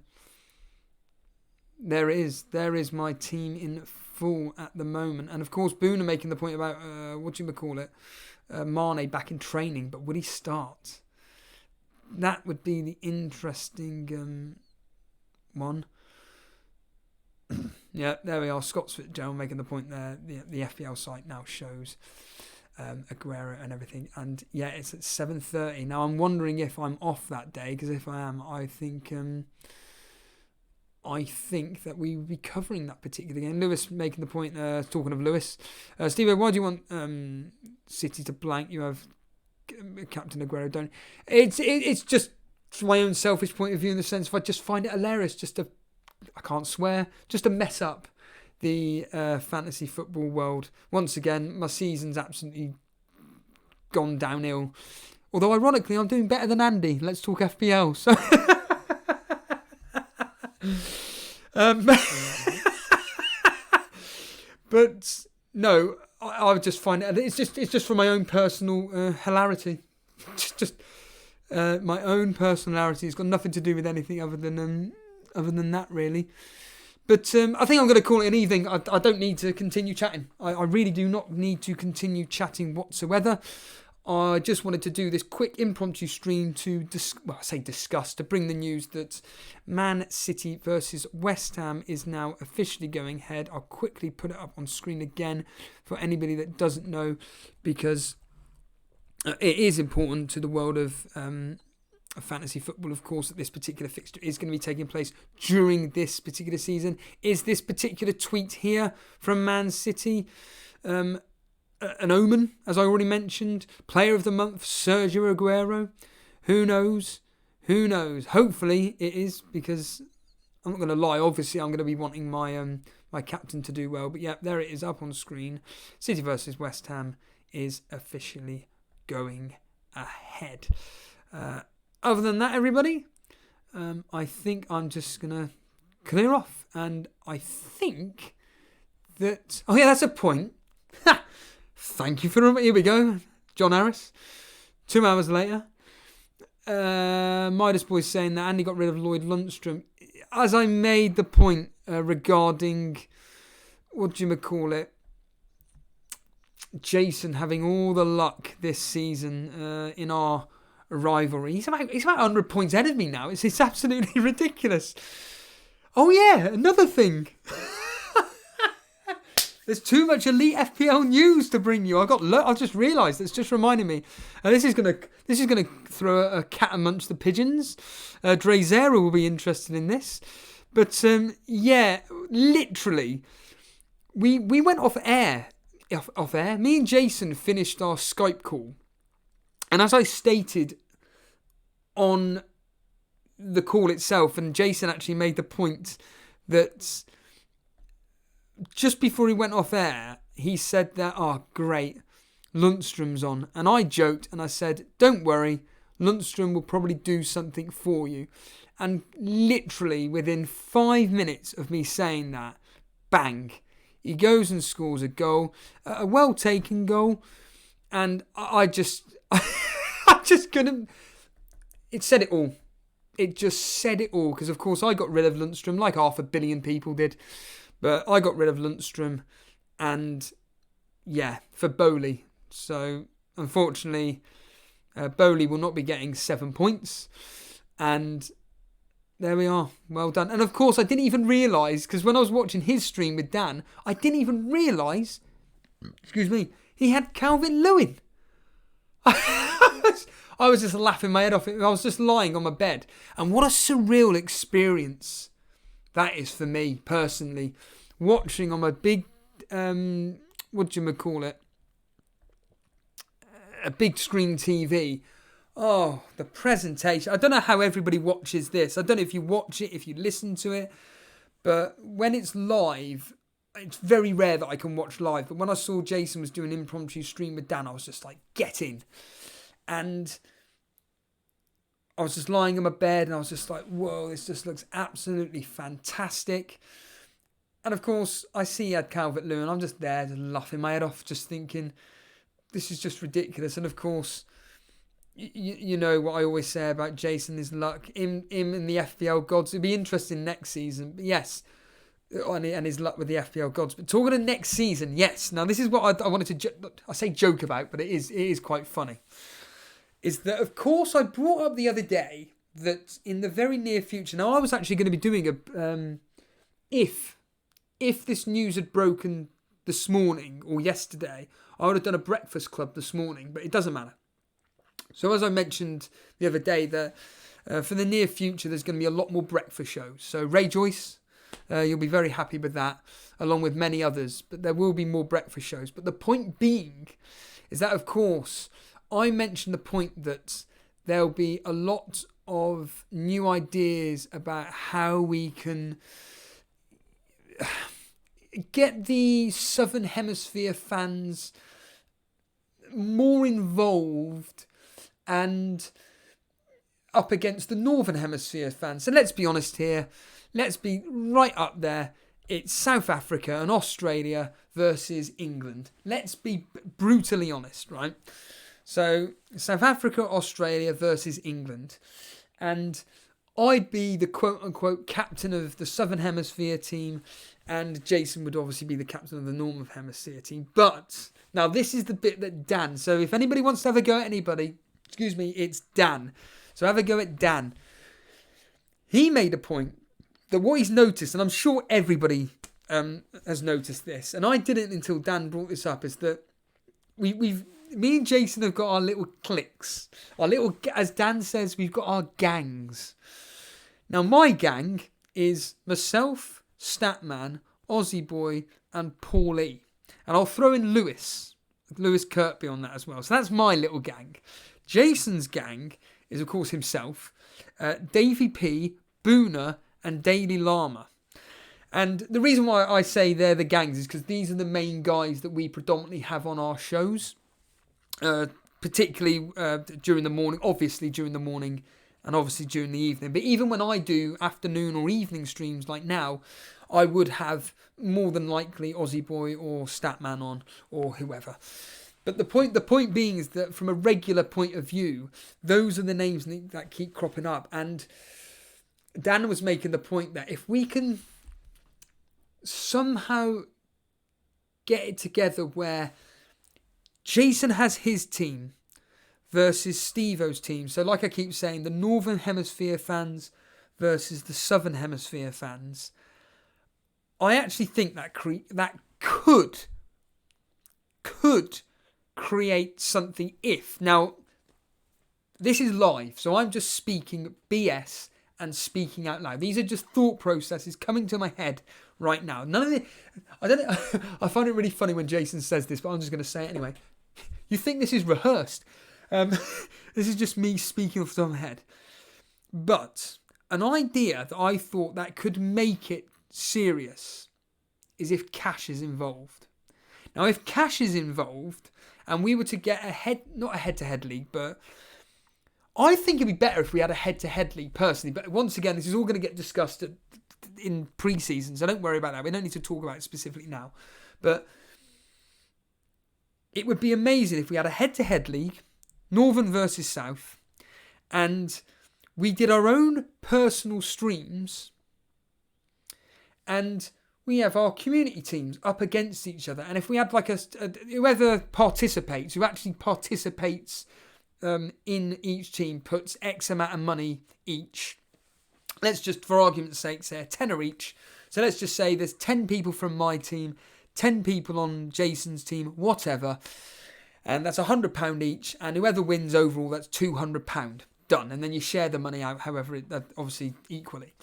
S2: There it is. There is my team in full at the moment. And of course, Boone are making the point about, Mane back in training, but would he start? That would be the interesting one. Yeah, there we are. Scott Fitzgerald making the point there. The FPL site now shows Aguero and everything. And yeah, it's at 7:30. Now I'm wondering if I'm off that day, because if I am, I think that we will be covering that particular game. Lewis making the point, talking of Lewis. Steve, why do you want City to blank? You have Captain Aguero, don't you? It's just from my own selfish point of view, in the sense, if I just find it hilarious, I can't swear, just to mess up the fantasy football world. Once again, my season's absolutely gone downhill. Although, ironically, I'm doing better than Andy. Let's talk FPL. So, but no, I would just find it. It's just for my own personal hilarity. Just my own personality. It's got nothing to do with anything other than that, really. But I think I'm going to call it an evening. I don't need to continue chatting. I really do not need to continue chatting whatsoever. I just wanted to do this quick impromptu stream to discuss, to bring the news that Man City versus West Ham is now officially going ahead. I'll quickly put it up on screen again for anybody that doesn't know, because it is important to the world of fantasy football, of course, that this particular fixture is going to be taking place during this particular season. Is this particular tweet here from Man City an omen, as I already mentioned? Player of the month, Sergio Aguero. Who knows? Who knows? Hopefully it is, because I'm not going to lie. Obviously, I'm going to be wanting my my captain to do well. But yeah, there it is up on screen. City versus West Ham is officially going ahead. Other than that, everybody, I think I'm just going to clear off. And I think that... Oh, yeah, that's a point. Thank you for... Here we go. John Harris. 2 hours later. Midas Boy saying that Andy got rid of Lloyd Lundstrom. As I made the point regarding... Jason having all the luck this season in our rivalry. He's about 100 points ahead of me now. It's absolutely ridiculous. Oh yeah, another thing. There's too much Elite FPL news to bring you. I've just realised. It's just reminding me. This is gonna throw a cat amongst the pigeons. Drazera will be interested in this. But yeah, literally, we went off air. Me and Jason finished our Skype call, and as I stated on the call itself, and Jason actually made the point that just before he went off air, he said that, oh, great, Lundstrom's on. And I joked and I said, don't worry, Lundstrom will probably do something for you. And literally within 5 minutes of me saying that, bang, he goes and scores a goal, a well-taken goal. And I just couldn't. It said it all. It just said it all. Because, of course, I got rid of Lundstrom like 500 million people did. But I got rid of Lundstrom and, yeah, for Bowley. So, unfortunately, Bowley will not be getting 7 points. And there we are. Well done. And, of course, I didn't even realise, because when I was watching his stream with Dan, I didn't even realise, he had Calvert-Lewin. I was just laughing my head off. I was just lying on my bed. And what a surreal experience that is for me, personally. Watching on my big, what do you call it? A big screen TV. Oh, the presentation. I don't know how everybody watches this. I don't know if you watch it, if you listen to it. But when it's live, it's very rare that I can watch live. But when I saw Jason was doing an impromptu stream with Dan, I was just like, get in. And I was just lying on my bed and I was just like, whoa, this just looks absolutely fantastic. And of course, I see he had Calvert-Lewin. I'm just there, just laughing my head off, just thinking, this is just ridiculous. And of course, you know what I always say about Jason, his luck. Him and the FPL gods. It'll be interesting next season. But yes, and his luck with the FPL gods. But talking of next season, yes. Now, this is what I wanted to, I say joke about, but it is quite funny. Is that, of course, I brought up the other day that in the very near future, now I was actually going to be doing a, if this news had broken this morning or yesterday, I would have done a breakfast club this morning, but it doesn't matter. So as I mentioned the other day, that for the near future, there's going to be a lot more breakfast shows. So Ray Joyce, you'll be very happy with that, along with many others, but there will be more breakfast shows. But the point being is that, of course, I mentioned the point that there'll be a lot of new ideas about how we can get the Southern Hemisphere fans more involved and up against the Northern Hemisphere fans. So let's be honest here. Let's be right up there. It's South Africa and Australia versus England. Let's be brutally honest, right? So, South Africa, Australia versus England. And I'd be the quote-unquote captain of the Southern Hemisphere team, and Jason would obviously be the captain of the Northern Hemisphere team. But, now this is the bit that Dan, so if anybody wants to have a go at anybody, it's Dan. So have a go at Dan. He made a point that what he's noticed, and I'm sure everybody has noticed this, and I didn't until Dan brought this up, is that me and Jason have got our little cliques. Our little, as Dan says, we've got our gangs. Now, my gang is myself, Statman, Aussie Boy, and Paul E. And I'll throw in Lewis Kirkby on that as well. So that's my little gang. Jason's gang is, of course, himself, Davey P, Boona, and Daily Llama. And the reason why I say they're the gangs is because these are the main guys that we predominantly have on our shows. Particularly during the morning, obviously during the morning and obviously during the evening. But even when I do afternoon or evening streams like now, I would have more than likely Aussie Boy or Statman on or whoever. But the point being is that from a regular point of view, those are the names that keep cropping up. And Dan was making the point that if we can somehow get it together where Jason has his team versus Steve-O's team. So like I keep saying, the Northern Hemisphere fans versus the Southern Hemisphere fans. I actually think that could create something if. Now, this is live, so I'm just speaking BS and speaking out loud. These are just thought processes coming to my head right now. None of it. I find it really funny when Jason says this, but I'm just going to say it anyway. You think this is rehearsed? This is just me speaking off the top of my head. But an idea that I thought that could make it serious is if cash is involved. Now, if cash is involved and we were to get not a head-to-head league, but I think it'd be better if we had a head-to-head league personally. But once again, this is all going to get discussed in pre-season, so don't worry about that. We don't need to talk about it specifically now. But it would be amazing if we had a head-to-head league, Northern versus South, and we did our own personal streams, and we have our community teams up against each other. And if we had like whoever participates, who actually participates in each team, puts X amount of money each. Let's just, for argument's sake, say a tenner each. So let's just say there's 10 people from my team, 10 people on Jason's team, whatever. And that's £100 each. And whoever wins overall, that's £200. Done. And then you share the money out, however, obviously equally.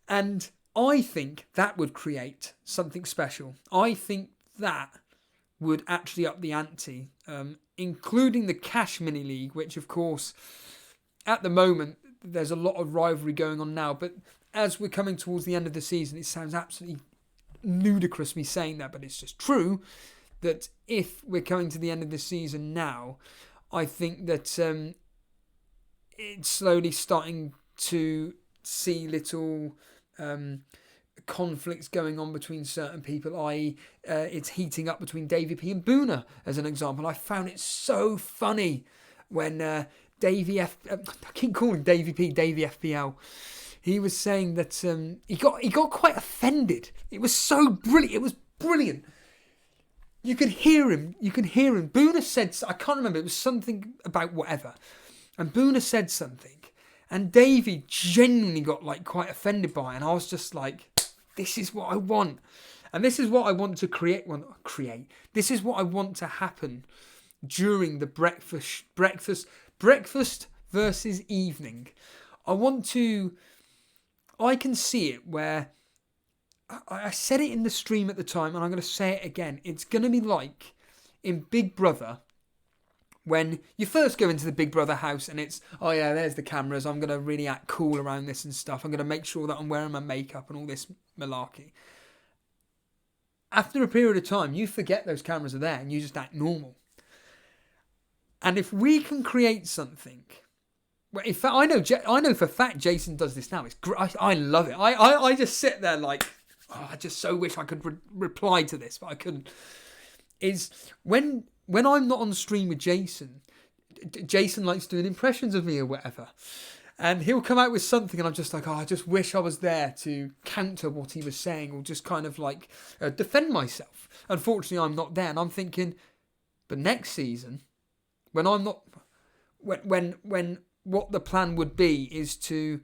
S2: And I think that would create something special. I think that would actually up the ante, including the cash mini league, which of course, at the moment, there's a lot of rivalry going on now. But as we're coming towards the end of the season, it sounds absolutely ludicrous me saying that, but it's just true that if we're coming to the end of the season now, I think that it's slowly starting to see little conflicts going on between certain people, i.e. It's heating up between Davey P and Boona, as an example. I found it so funny when I keep calling Davey P Davey FPL. He was saying that he got quite offended. It was so brilliant. It was brilliant. You could hear him. Boona said, I can't remember, it was something about whatever. And Boona said something. And Davey genuinely got like quite offended by it. And I was just like, this is what I want. And this is what I want to create. This is what I want to happen during the breakfast versus evening. I can see it where I said it in the stream at the time, and I'm going to say it again. It's going to be like in Big Brother, when you first go into the Big Brother house and it's, oh yeah, there's the cameras. I'm going to really act cool around this and stuff. I'm going to make sure that I'm wearing my makeup and all this malarkey. After a period of time, you forget those cameras are there and you just act normal. And if we can create something, well, in fact, I know for a fact Jason does this now. It's great. I love it. I just sit there like, oh, I just so wish I could reply to this, but I couldn't. Is when I'm not on stream with Jason, Jason likes doing impressions of me or whatever. And he'll come out with something and I'm just like, oh, I just wish I was there to counter what he was saying or just kind of like defend myself. Unfortunately, I'm not there. And I'm thinking, but next season, when I'm not, when what the plan would be is to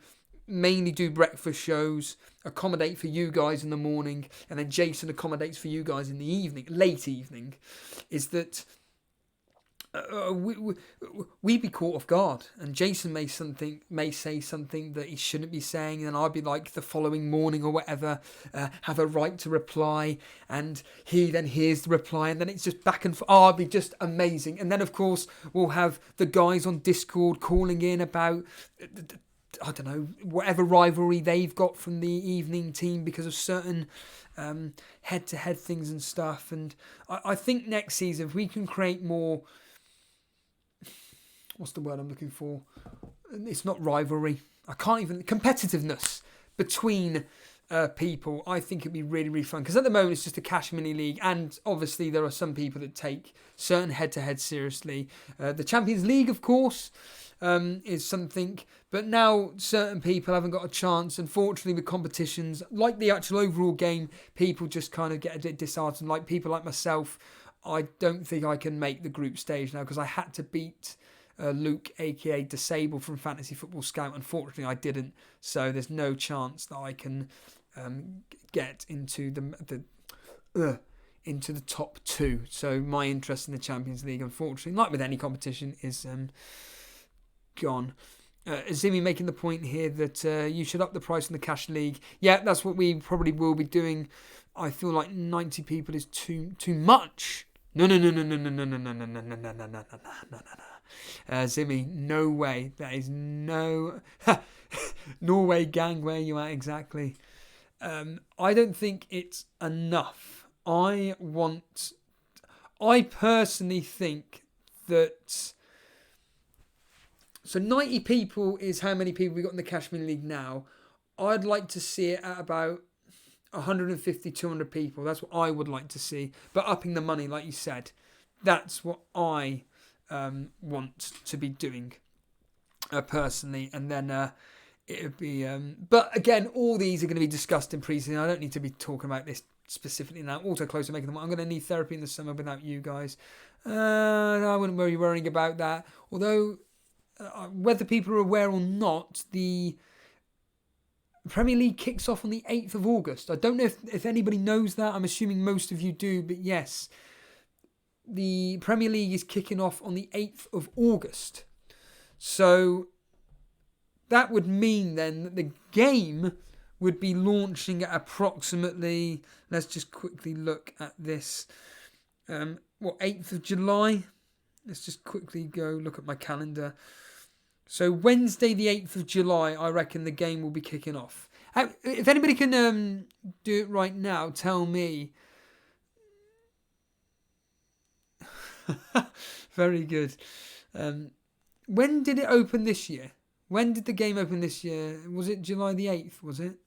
S2: mainly do breakfast shows, accommodate for you guys in the morning, and then Jason accommodates for you guys in the evening, late evening, is that we be caught off guard, and Jason may say something that he shouldn't be saying, and then I'll be like the following morning or whatever, have a right to reply, and he then hears the reply, and then it's just back and forth. Oh, it'll be just amazing. And then of course we'll have the guys on Discord calling in about, I don't know, whatever rivalry they've got from the evening team because of certain head-to-head things and stuff. And I think next season, if we can create more, what's the word I'm looking for? It's not rivalry. Competitiveness between people. I think it'd be really, really fun. Because at the moment, it's just a cash mini league. And obviously, there are some people that take certain head-to-head seriously. The Champions League, of course, is something. But now certain people haven't got a chance. Unfortunately, with competitions, like the actual overall game, people just kind of get a bit disheartened. Like people like myself, I don't think I can make the group stage now because I had to beat Luke, aka Disable from Fantasy Football Scout. Unfortunately, I didn't. So there's no chance that I can get into the top two. So my interest in the Champions League, unfortunately, like with any competition, is gone. Zimmy making the point here that you should up the price in the cash league. Yeah, that's what we probably will be doing. I feel like 90 people is too much. No. Zimmy, no way. That is no... Norway gang, where you at exactly? I don't think it's enough. I personally think that... So 90 people is how many people we got in the Cash Mini League now. I'd like to see it at about 150, 200 people. That's what I would like to see. But upping the money, like you said, that's what I want to be doing personally. And then it would be... but again, all these are going to be discussed in pre-season. I don't need to be talking about this specifically now. Also close to making them. I'm going to need therapy in the summer without you guys. I wouldn't be worrying about that. Although, whether people are aware or not, the Premier League kicks off on the 8th of August. I don't know if anybody knows that. I'm assuming most of you do. But yes, the Premier League is kicking off on the 8th of August. So that would mean then that the game would be launching at approximately, let's just quickly look at this, 8th of July? Let's just quickly go look at my calendar. So Wednesday the 8th of July, I reckon the game will be kicking off. If anybody can do it right now, tell me. Very good. When did it open this year? When did the game open this year? Was it July the 8th, was it?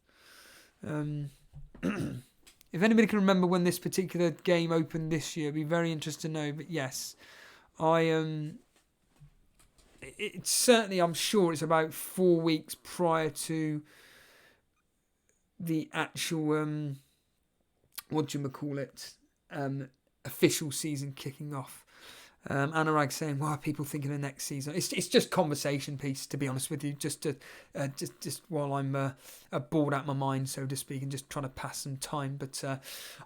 S2: If anybody can remember when this particular game opened this year, it'd be very interesting to know. But yes, it's certainly, I'm sure it's about 4 weeks prior to the actual, official season kicking off. Anurag saying, "Why are people thinking of next season?" It's just conversation piece, to be honest with you. Just while I'm bored out of my mind, so to speak, and just trying to pass some time. But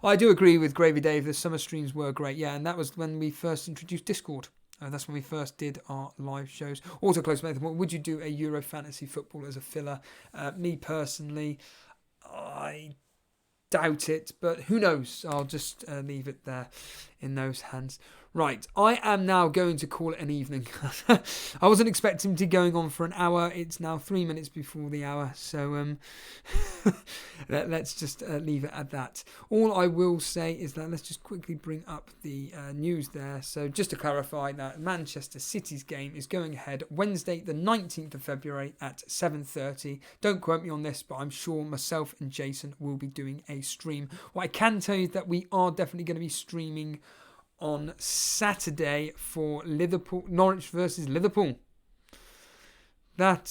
S2: I do agree with Gravy Dave. The summer streams were great, yeah, and that was when we first introduced Discord. That's when we first did our live shows. Also, close to would you do a Euro Fantasy Football as a filler? Me personally, I doubt it, but who knows? I'll just leave it there in those hands. Right, I am now going to call it an evening. I wasn't expecting to be going on for an hour. It's now 3 minutes before the hour, so let's just leave it at that. All I will say is that let's just quickly bring up the news there. So just to clarify that Manchester City's game is going ahead Wednesday the 19th of February at 7:30. Don't quote me on this, but I'm sure myself and Jason will be doing a stream. What I can tell you is that we are definitely going to be streaming on Saturday for Norwich versus Liverpool. That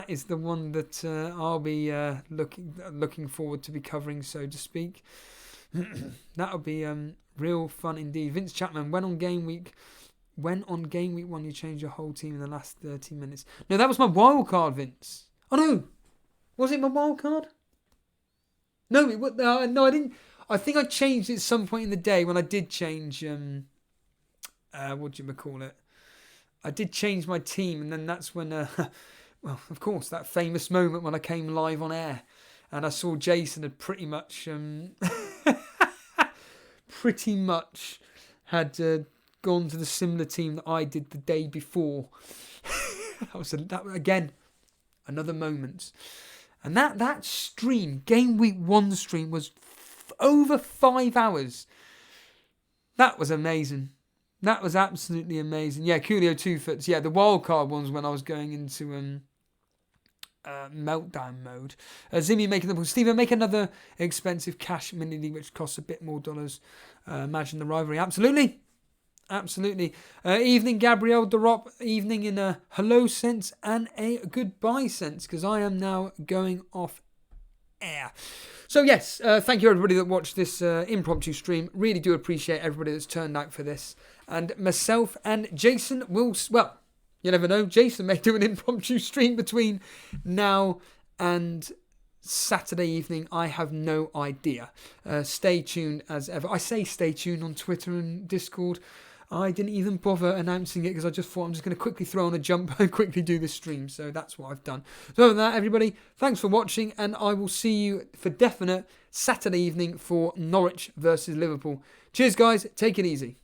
S2: is the one that I'll be looking forward to be covering, so to speak. That'll be real fun indeed. Vince Chapman, when on game week 1 you changed your whole team in the last 30 minutes. No, that was my wild card, Vince. Oh no, was it my wild card? No, no, I didn't. I think I changed it at some point in the day when I did change, I did change my team, and then that's when, well, of course, that famous moment when I came live on air, and I saw Jason had pretty much had gone to the similar team that I did the day before. that again, another moment. And that stream, Game Week 1 stream, was over 5 hours. That was amazing. That was absolutely amazing. Yeah, Coolio 2 Foots. Yeah, the wildcard ones when I was going into meltdown mode. Zimmy making the Stephen, make another expensive cash mini league which costs a bit more dollars. Imagine the rivalry. Absolutely. Evening, Gabrielle Dorop. Evening in a hello sense and a goodbye sense, because I am now going off air. So yes, thank you everybody that watched this impromptu stream. Really do appreciate everybody that's turned out for this. And myself and Jason will, well, you never know, Jason may do an impromptu stream between now and Saturday evening. I have no idea. Stay tuned as ever. I say stay tuned on Twitter and Discord. I didn't even bother announcing it because I just thought I'm just going to quickly throw on a jump and quickly do this stream. So that's what I've done. So other than that, everybody, thanks for watching, and I will see you for definite Saturday evening for Norwich versus Liverpool. Cheers, guys. Take it easy.